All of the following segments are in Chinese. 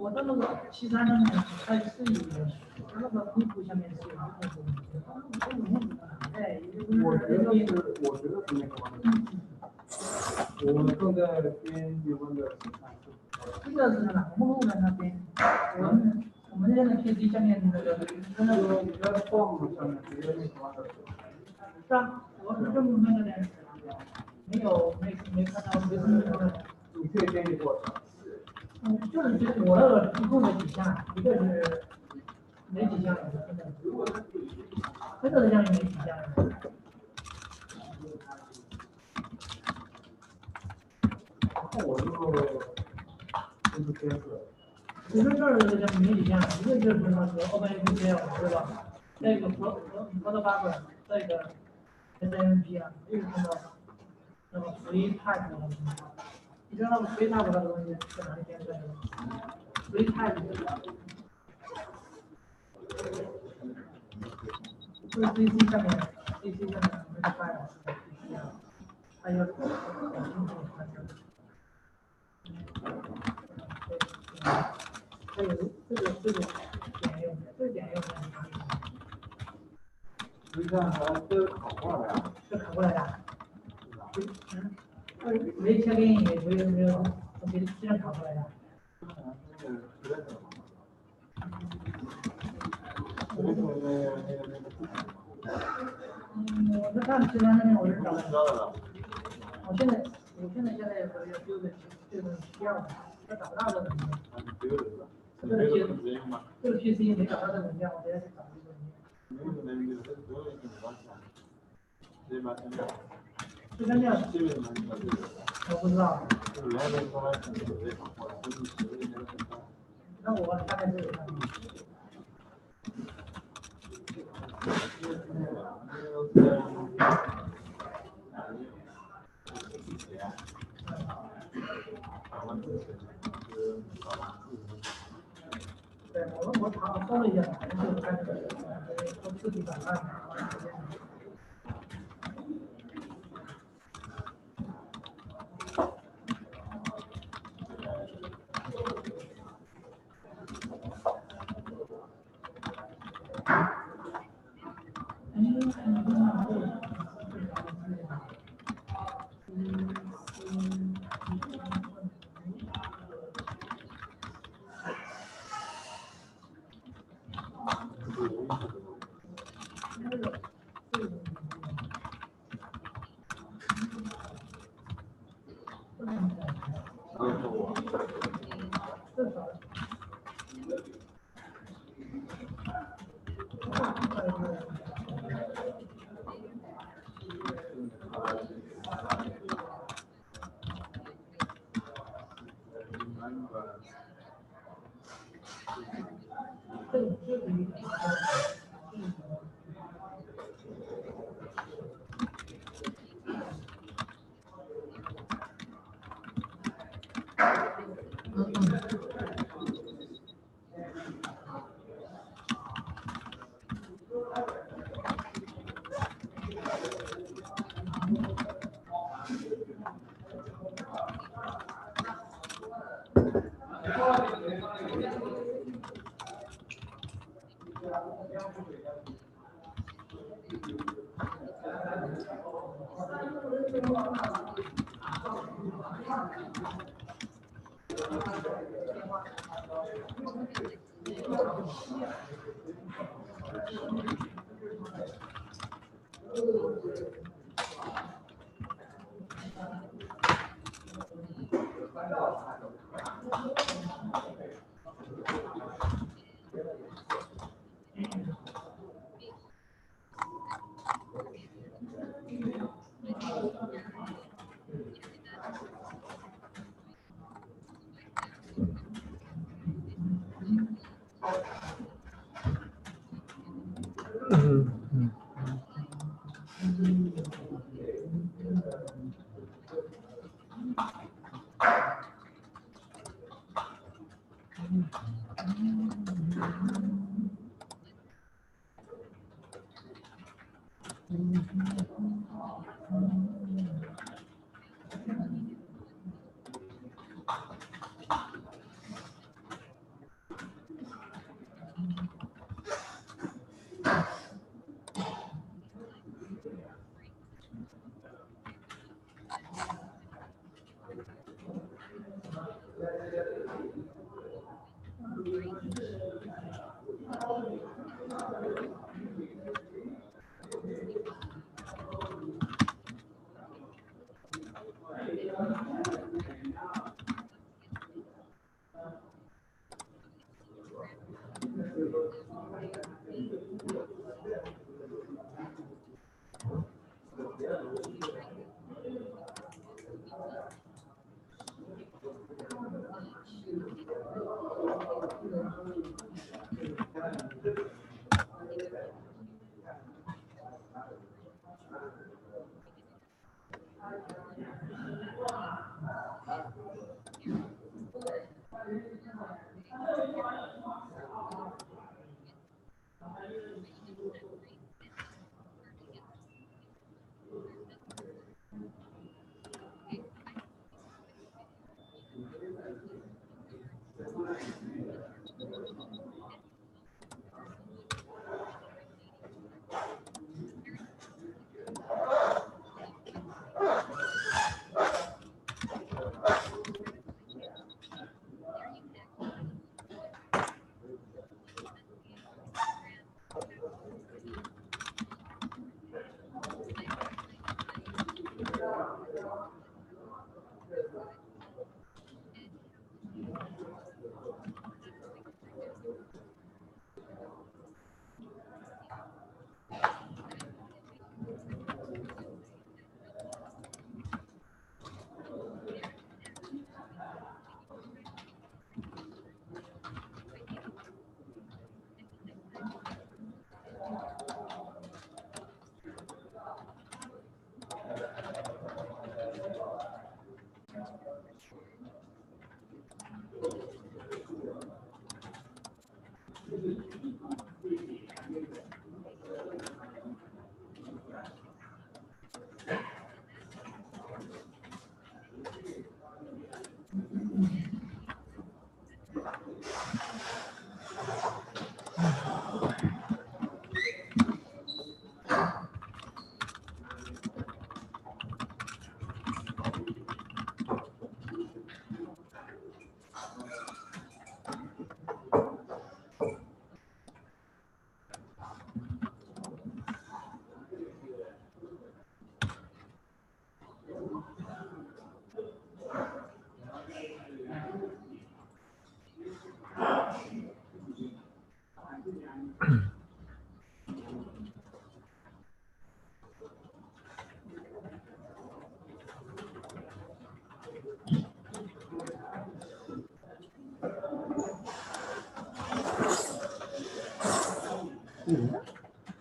我的那个73上面它是有它那个硅谷下面是有那个，哎，我觉得是那个我正在编语文的这个是哪个路的那边？我们现在 PC 下面那个form 上面直接那个的。是啊，我是这么那个的，没看到没看到。你可以编辑过程。就是我那个一共有几项，一个是没几项，这个项也没几项。我这个就是编的。你说这儿的没几项，一个就是那个 OpenSSL 对吧？那个Protobuf，这个 SNMP 啊，又看到那个 FreeType 的东西。你知道那个 FreeType 那个东西在哪里编出来的吗 ？FreeType 就是 CC 上面那个 file， 还有还有这个点用的，这个点用的。实际上它是考过来的。是考过来的。没签给你，没有，这样考过来的。我在看其他那边我是找的。我现在也就是需要的，要找不到这个文件。这个 PC 没找到这个文件，我直接去找这个文件。这个料我不知道。那我大概是有看法。对，我搜了一下，就是看这个都自己档案。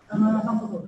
刚刚上厕所。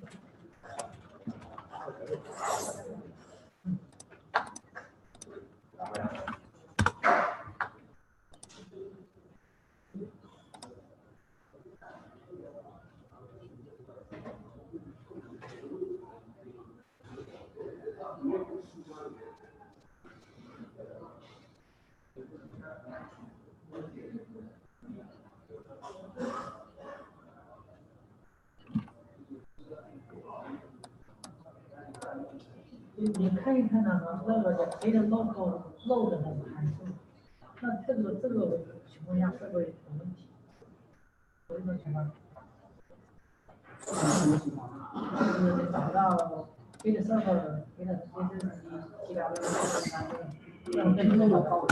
你看一看那个黑的 logo 漏的那个函数，那这个情况下会不会有问题？有一种情况，就是你找不到黑的 server，黑的直接是几百个人，让这个漏报。